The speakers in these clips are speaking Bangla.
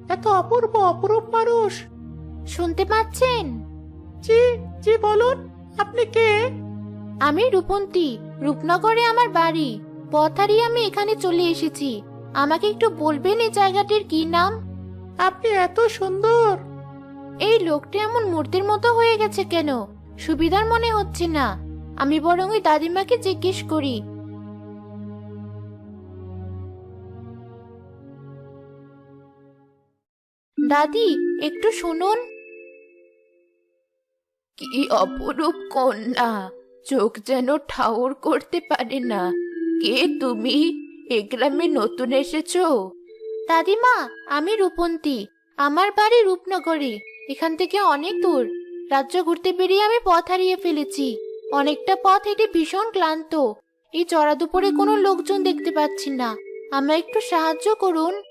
এত অপূর্ব অপরূপ মানুষ। শুনতে পাচ্ছেন? জি জি, বলুন, আপনি কে? আমি রূপন্তী, রূপনগরে আমার বাড়ি। পথ হারিয়ে আমি এখানে চলে এসেছি। আমাকে একটু বলবেন এই জায়গাটির কি নাম? আপনি এত সুন্দর। এই লোকটা এমন মূর্তির মতো হয়ে গেছে কেন? সুবিধার মনে হচ্ছে না। আমি বরং ওই দাদিমাকে জিজ্ঞেস করি। দাদি, একটু শুনুন। কি অপরূপ কন্যা, চোখ যেন ঠাউর করতে পারে না। কে তুমি? এ গ্রামে নতুন এসেছো? দাদিমা, আমি রূপন্তী। আমার বাড়ি রূপনগরে। এখান থেকে অনেক দূর। রাজ্য ঘুরতে বেরিয়ে আমি পথ হারিয়ে ফেলেছি। অনেকটা পথ হেঁটে ভীষণ ক্লান্ত। এই চড়া দুপুরে কোনো লোকজন দেখতে পাচ্ছি না। আমায় একটু সাহায্য করুন।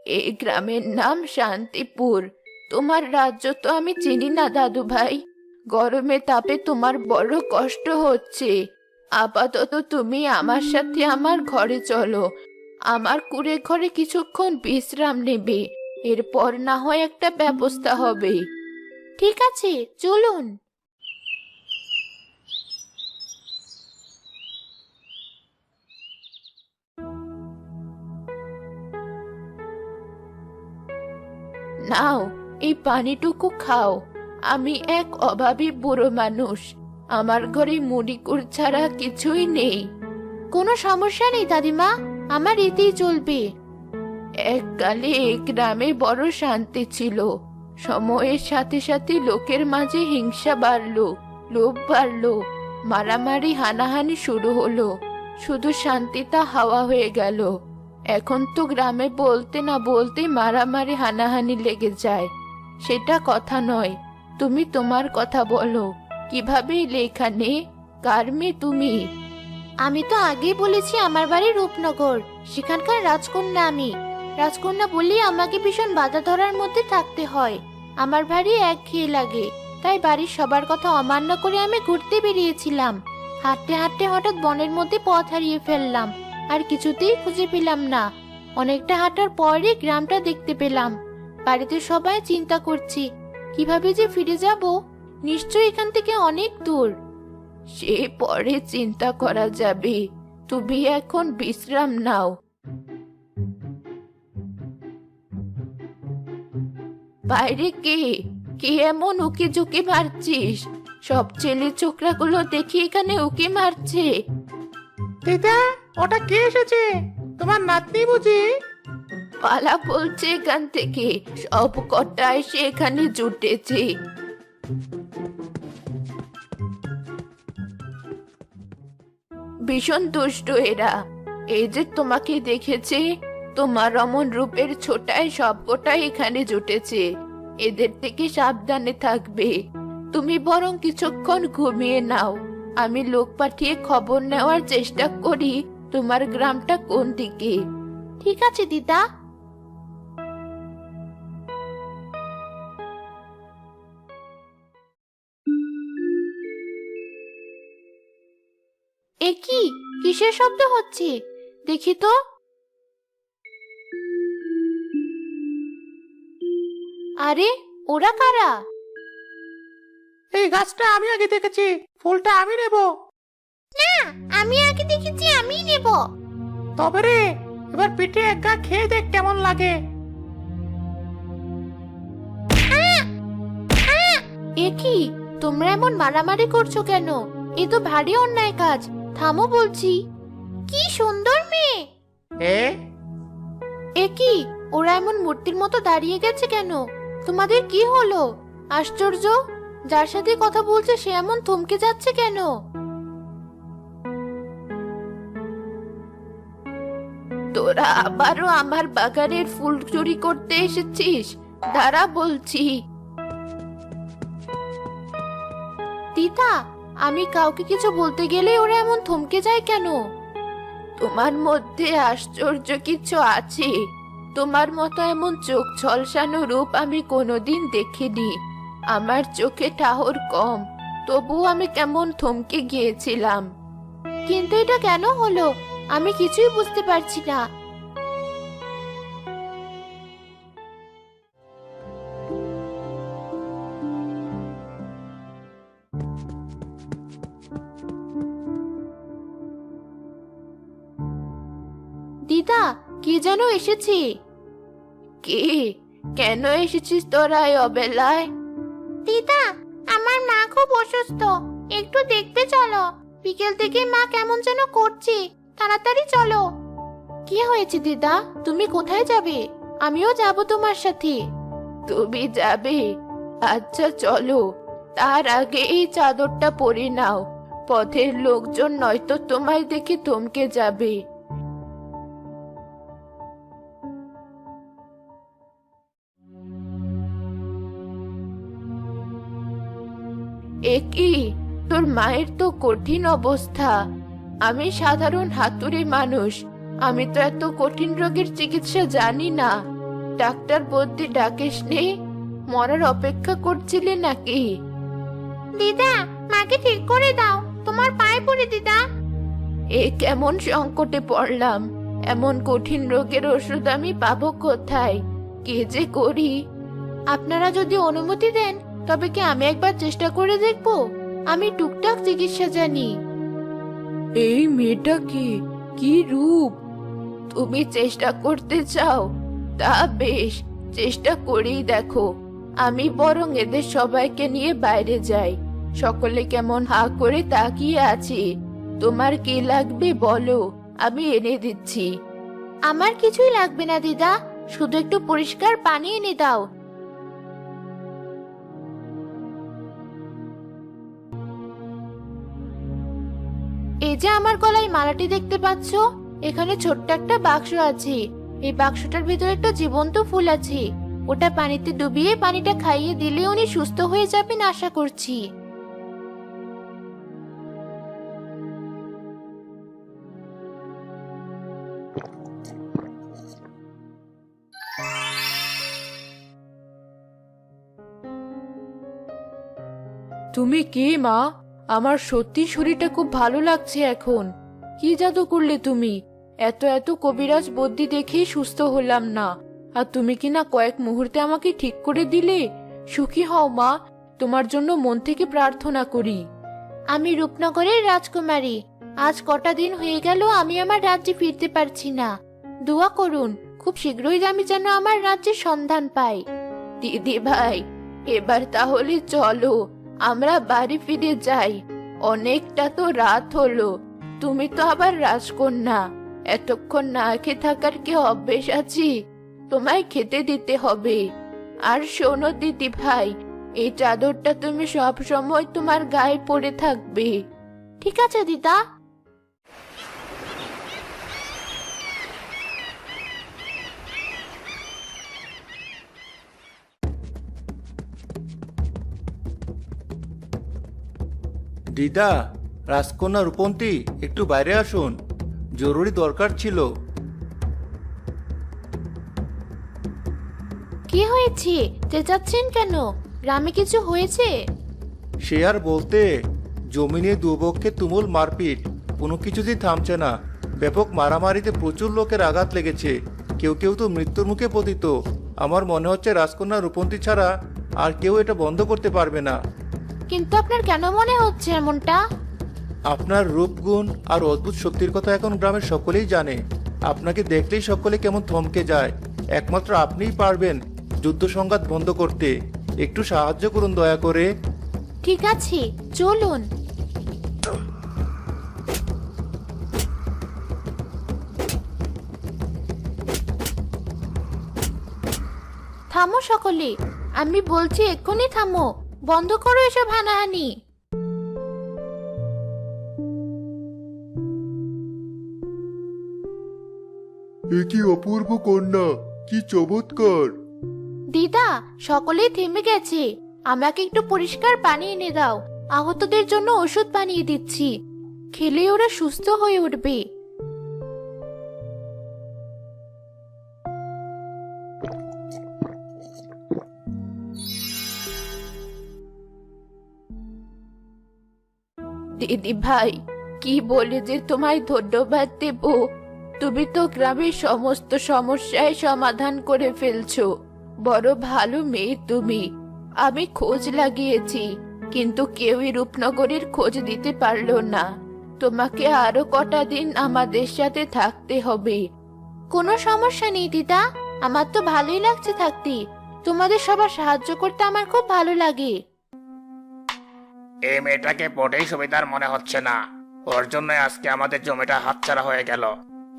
এই গ্রামের নাম শান্তিপুর। তোমার রাজ্য তো আমি চিনি না দাদু ভাই। গরমে তাপে তোমার বড় কষ্ট হচ্ছে। আপাতত তুমি আমার সাথে আমার ঘরে চলো। আমার কুঁড়ে ঘরে কিছুক্ষণ বিশ্রাম নেবে। এরপর না হয় একটা ব্যবস্থা হবে। ঠিক আছে, চলুন। নাও, এই পানিটুকু খাও। আমি এক অভাবী বুড়ো মানুষ। আমার ঘরে মুড়িকুর ছাড়া কিছুই নেই। কোনো সমস্যা নেই দাদিমা, আমার এতেই চলবে। এককালে এই গ্রামে বড় শান্তি ছিল। সময়ের সাথে সাথে লোকের মাঝে হিংসা বাড়লো, লোভ বাড়লো, মারামারি হানাহানি শুরু হলো। শুধু শান্তিটা হাওয়া হয়ে গেল। এখন তো গ্রামে বলতে না বলতে মারামারি হানাহানি লেগে যায়। সেটা কথা নয়। তুমি তোমার কথা বলো। কিভাবে এলে এখানে? কার মেয়ে তুমি? আমি তো আগেই বলেছি আমার বাড়ি রূপনগর। সেখানকার রাজকন্যা আমি। রাজকন্যা বললেই আমাকে ভীষণ বাধা ধরার মধ্যে থাকতে হয়। আমার বাড়ি একঘেয়ে লাগে। তাই বাড়ির সবার কথা অমান্য করে আমি ঘুরতে বেরিয়েছিলাম। হাঁটতে হাঁটতে হঠাৎ বনের মধ্যে পথ হারিয়ে ফেললাম। আর কিছুতেই খুঁজে পেলাম না। অনেকটা হাঁটার পরই গ্রামটা দেখতে পেলাম। বাড়িতে সবাই চিন্তা করছি কিভাবে যে ফিরে যাব। নিশ্চয়ই এখান থেকে অনেক দূর। সে পরে চিন্তা করা যাবে। তুমি এখন বিশ্রাম নাও। বাইরে কে? কে এমন উকি ঝুঁকি মারছিস? সব ছেলে ছোকরাগুলো দেখি এখানে উকি মারছে। দিদা, ওটা কে এসেছে? তোমার নাতনি বুঝি? পালা বলছে এখান থেকে। সব কটা এসে এখানে জুটেছে। ভীষণ দুষ্ট এরা। এই যে তোমাকে দেখেছে, তোমার অমন রূপের ছোটায় সবকটাই এখানে জুটেছে। এদের থেকে সাবধানে থাকবে। তুমি বরং কিছুক্ষণ ঘুমিয়ে নাও। আমি লোক পাঠিয়ে খবর নেওয়ার চেষ্টা করি তোমার গ্রামটা কোন দিকে। ঠিক আছে দিদা। এ কি? কিসের শব্দ হচ্ছে? দেখি তো। আরে, ওরা কারা? এই গাছটা আমি আগে দেখেছি, ফুলটা আমি নেব। না, আমি আগে দেখেছি, আমিই নেব। তবে রে, এবার পিঠে এক গা খেয়ে দেখ কেমন লাগে। এ কি? তোমরা এমন মারামারি করছো কেন? এ তো ভারী অন্যায় কাজ। থামো বলছি। কি সুন্দর মেয়ে! এ এ কি? ওরা এমন মূর্তির মতো দাঁড়িয়ে গেছে কেন? তোমাদের কি হলো? আশ্চর্য! যার সাথে কথা বলছে সে এমন থমকে যাচ্ছে কেন? তোরা আবারও আমার বাগানের ফুল চুরি করতে এসেছিস? দাঁড়া বলছি। দিদা, আমি কাউকে কিছু বলতে গেলে ওরা এমন থমকে যায় কেন? তোমার মধ্যে আশ্চর্য কিছু আছে। তোমার মতো এমন চোখ ঝলসানো রূপ আমি কোনোদিন দেখিনি। আমার চোখে ঠাহর কম, তবুও আমি কেমন থমকে গিয়েছিলাম। কিন্তু এটা কেন হলো? আমি কিছুই বুঝতে পারছি না। দিদা, কি যেন এসেছি। কি? কেন এসেছিস তোরা এই অবেলায়? দিদা, আমার মা খুব অসুস্থ, একটু দেখতে চলো। বিকেল থেকে মা কেমন যেন করছে, তাড়াতাড়ি চলো। কি হয়েছে দিদা? তুমি কোথায় যাবে? আমিও যাব তোমার সাথে। তুমি যাবে? আচ্ছা চলো, তার আগে এই চাদরটা পরে নাও। পথের লোকজন নয়তো তোমায় দেখে থমকে যাবে। এ কি, তোর মায়ের তো কঠিন অবস্থা। আমি সাধারণ হাতুড়ি মানুষ, আমি তো এত কঠিন রোগের চিকিৎসা জানি না। ডাক্তার বদ্যি ডাকিস নি? মরার অপেক্ষা করছিলে নাকি? দিদা, মাকে ঠিক করে দাও, তোমার পায়ে পড়ে দিদা। এ কেমন সংকটে পড়লাম, এমন কঠিন রোগের ওষুধ আমি পাবো কোথায়? কি যে করি? আপনারা যদি অনুমতি দেন তবে কি আমি একবার চেষ্টা করে দেখব? আমি টুকটাক চিকিৎসা জানি। এই মেয়েটা কি রূপ! তুমি চেষ্টা করতে চাও? তা বেশ, চেষ্টা করেই দেখো। আমি বরং এদের সবাইকে নিয়ে বাইরে যাই। সকলে কেমন হা করে তাকিয়ে আছে। তোমার কি লাগবে বলো, আমি এনে দিচ্ছি। আমার কিছুই লাগবে না দিদা, শুধু একটু পরিষ্কার পানি এনে দাও। এই যে আমার গলায় মালাটি দেখতে পাচ্ছ, এখানে ছোট্ট একটা বাক্স আছে। এই বাক্সটার ভিতরে একটা জীবন্ত ফুল আছে। ওটা পানিতে ডুবিয়ে পানিটা খাইয়ে দিলে উনি সুস্থ হয়ে যাবেন আশা করছি। তুমি কে মা? আমার সত্যি শরীরটা খুব ভালো লাগছে এখন। কি জাদু করলে তুমি? এত এত কবিরাজ বুদ্ধি দেখেই সুস্থ হলাম না, আর তুমি কিনা কয়েক মুহূর্তে আমাকে ঠিক করে দিলে। সুখী হও মা, তোমার জন্য মন থেকে প্রার্থনা করি। আমি রূপনগরের রাজকুমারী। আজ কটা দিন হয়ে গেল আমি আমার রাজ্যে ফিরতে পারছি না। দোয়া করুন, খুব শীঘ্রই আমি যেন আমার রাজ্যের সন্ধান পাই। দিদি ভাই, এবার তাহলে চলো আমরা বাড়ি ফিরে যাই। অনেকটা তো রাত হলো। তুমি তো আবার রাজকন্যা, এতক্ষণ না খেয়ে থাকার কি অভ্যেস আছে? তোমায় খেতে দিতে হবে। আর শোনো দিদি ভাই, এই চাদরটা তুমি সব সময় তোমার গায়ে পরে থাকবে। ঠিক আছে দিদা। দিদা, রাজকন্যা রূপন্তী, একটু বাইরে আসুন, জরুরি দরকার ছিল। কি হয়েছে? চেঁচাচ্ছেন কেন? গ্রামে কিছু হয়েছে? সে আর বলতে, জমি নিয়ে দুপক্ষে তুমুল মারপিট, কোনো কিছুতেই থামছে না। ব্যাপক মারামারিতে প্রচুর লোকের আঘাত লেগেছে, কেউ কেউ তো মৃত্যুর মুখে পতিত। আমার মনে হচ্ছে রাজকন্যা রূপন্তী ছাড়া আর কেউ এটা বন্ধ করতে পারবে না। কিন্তু আপনার কেন মনে হচ্ছে এমনটা? আপনার রূপগুণ আর অদ্ভুত শক্তির কথা এখন গ্রামের সকলেই জানে। আপনাকে দেখলেই সকলে কেমন থমকে যায়। একমাত্র আপনিই পারবেন যুদ্ধ সংঘাত বন্ধ করতে। একটু সাহায্য করুন দয়া করে। ঠিক আছে, চলুন। থামো সকলে, আমি বলছি এক্ষুনি থামো। বন্ধ করো এসব হানাহানি। এ কি অপূর্ব কন্যা, কি চমৎকার! দিদা, সকলেই থেমে গেছে। আমাকে একটু পরিষ্কার পানি এনে দাও। আহতদের জন্য ওষুধ বানিয়ে দিচ্ছি, খেলে ওরা সুস্থ হয়ে উঠবে। দিদি ভাই, কি বলে যে তোমায় ধন্যবাদ দেব? তুমি তো গ্রামের সমস্ত সমস্যায় সমাধান করে ফেলছো। বড় ভালো মেয়ে তুমি। আমি খোঁজ লাগিয়েছি, কিন্তু কেউই রূপনগরের খোঁজ দিতে পারলো না। তোমাকে আরো কটা দিন আমাদের সাথে থাকতে হবে। কোনো সমস্যা নেই দিদা, আমার তো ভালোই লাগছে থাকতে। তোমাদের সবার সাহায্য করতে আমার খুব ভালো লাগে। এই মেয়েটাকে মোটেই সুবিধার মনে হচ্ছে না। ওর জন্য আজকে আমাদের জমিটা হাতছাড়া হয়ে গেল।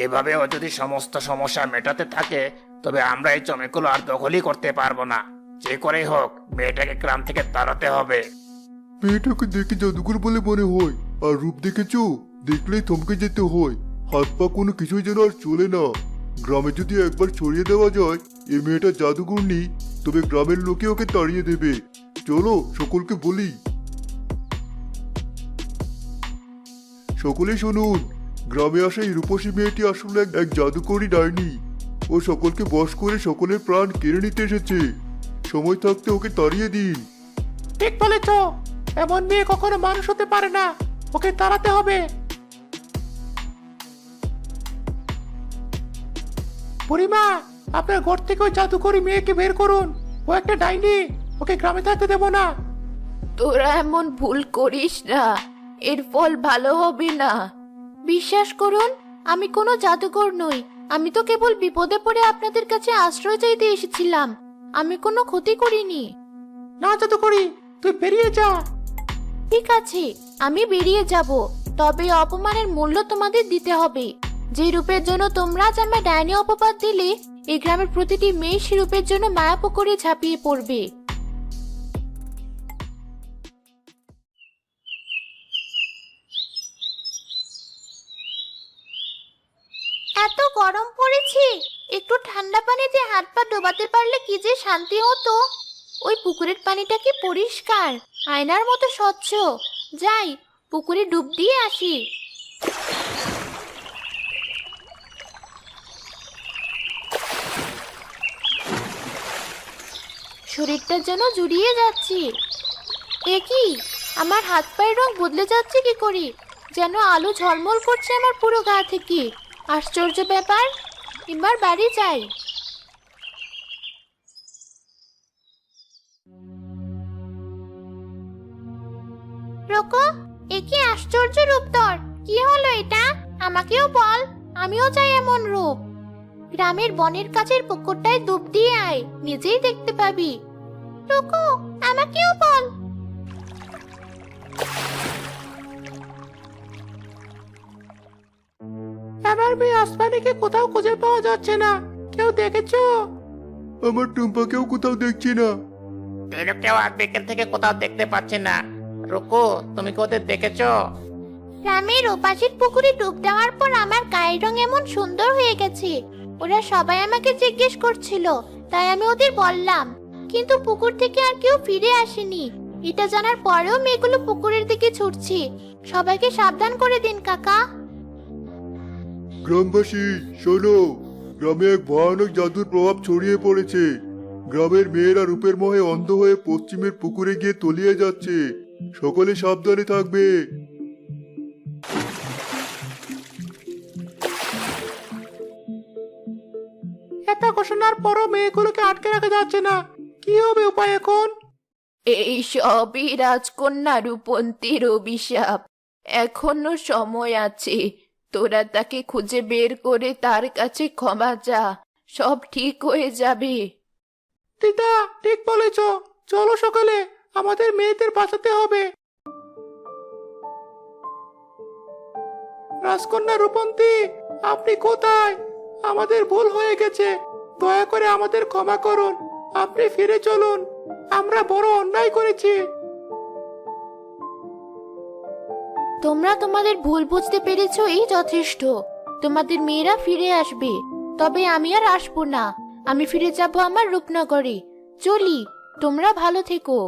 এভাবে ও যদি সমস্ত সমস্যা মেটাতে থাকে, তবে আমরা এই জমিগুলো আর দখলই করতে পারবো না। যে করেই হোক মেয়েটাকে গ্রাম থেকে তাড়াতে হবে। মেয়েটাকে দেখে জাদুঘর বলে মনে হয়, আর রূপ দেখেছো, দেখলেই থমকে যেতে হয়। হাত পা কোনো কিছুই যেন আর চলে না। গ্রামে যদি একবার ছড়িয়ে দেওয়া যায় এই মেয়েটা জাদুঘর নেই, তবে গ্রামের লোকে ওকে তাড়িয়ে দেবে। চলো সকলকে বলি। সকলেই শুনুন, গ্রামে আসা এই রূপসী মেয়েটি আসলে এক জাদুকরী ডাইনি। ও সকলকে বশ করে সকলের প্রাণ কেড়ে নিতে এসেছে। সময় থাকতে ওকে তাড়িয়ে দিন। ঠিক বলেছ, এমন মেয়ে কখনো মানুষ হতে পারে না, ওকে তাড়াতে হবে। বুড়িমা, আপনার ঘর থেকে ওই জাদুকরি মেয়েকে বের করুন। ও একটা ডাইনি, ওকে গ্রামে থাকতে দেব না। তোরা এমন ভুল করিস না, এর ফল ভালো হবে না। বিশ্বাস করুন, আমি কোনো জাদুকর নই। আমি তো কেবল বিপদে পড়ে আপনাদের কাছে আশ্রয় চাইতে এসেছিলাম। আমি কোনো ক্ষতি করিনি। না জাদুকরি, তুই বেরিয়ে যা। ঠিক আছে, আমি বেরিয়ে যাব, তবে অপমানের মূল্য তোমাদের দিতে হবে। যে রূপের জন্য তোমরা আজ আমায় ডাইনি অপবাদ দিলে, এই গ্রামের প্রতিটি মেয়ে সে রূপের জন্য মায়া পুকুরে ঝাঁপিয়ে পড়বে। এত গরম পড়েছে, একটু ঠান্ডা পানিতে হাত পা ডোবাতে পারলে কি যে শান্তি হতো। ওই পুকুরের পানিটা কি পরিষ্কার, আয়নার মতো স্বচ্ছ। যাই, পুকুরে ডুব দিয়ে আসি। শরীরটা যেন জুড়িয়ে যাচ্ছে। এ কি, আমার হাত পায়ের রং বদলে যাচ্ছে কি করে? যেন আলো ঝলমল করছে আমার পুরো গা থেকে। আশ্চর্য ব্যাপার। এবার বাড়ি যাই। রোকো, এ কি আশ্চর্য রূপ তোর! কি হলো এটা? আমাকেও বল, আমিও চাই এমন রূপ। গ্রামের বনের কাছের পুকুরটায় ডুব দিয়ে আয়, নিজেই দেখতে পাবি। রোকো, আমাকেও বল। আমার মেয়ে আসমানিকে কোথাও খুঁজে পাওয়া যাচ্ছে না, কেউ দেখেছো? আমার টুম্পাকেও কোথাও দেখছি না। কেউ আজ বিকেল থেকে কোথাও দেখতে পাচ্ছি না। রুকু, তুমি কি ওদের দেখেছো? গ্রামের ওপাশের পুকুরে ডুব দেওয়ার পর আমার গায়ের রং এমন সুন্দর হয়ে গেছে। ওরা সবাই আমাকে জিজ্ঞেস করছিল, তাই আমি ওদের বললাম। কিন্তু পুকুর থেকে আর কেউ ফিরে আসেনি। এটা জানার পরেও মেয়েগুলো পুকুরের দিকে ছুটছে। সবাইকে সাবধান করে দিন কাকা। গ্রামবাসী শোনো, গ্রামে এক ভয়ানক জাদুর প্রভাব ছড়িয়ে পড়েছে। গ্রামের মেয়েরা রূপের মোহে অন্ধ হয়ে পশ্চিমের পুকুরে গিয়ে তলিয়ে যাচ্ছে। সকলে সাবধানে থাকবে। এত ঘোষণার পরও মেয়েগুলোকে আটকে রাখা যাচ্ছে না, কি হবে উপায় এখন? এই সবই রাজকন্যা রূপন্তীর অভিশাপ। এখনো সময় আছে, তোরা তাকে খুঁজে বের করে তার কাছে ক্ষমা চা। সব ঠিক হয়ে যাবে। দিদা ঠিক বলেছ, চলো সকালে, আমাদের মেয়েদের বাঁচাতে হবে। রাজকন্যা রূপন্তী, আপনি কোথায়? আমাদের ভুল হয়ে গেছে, দয়া করে আমাদের ক্ষমা করুন। আপনি ফিরে চলুন, আমরা বড় অন্যায় করেছি। তোমরা তোমাদের ভুল বুঝতে পেরেছো, এই যথেষ্ট। তোমাদের মেয়েরা ফিরে আসবে, তবে আমি আর আসবো না। আমি ফিরে যাব আমার রূপনগরে। চলি, তোমরা ভালো থেকো।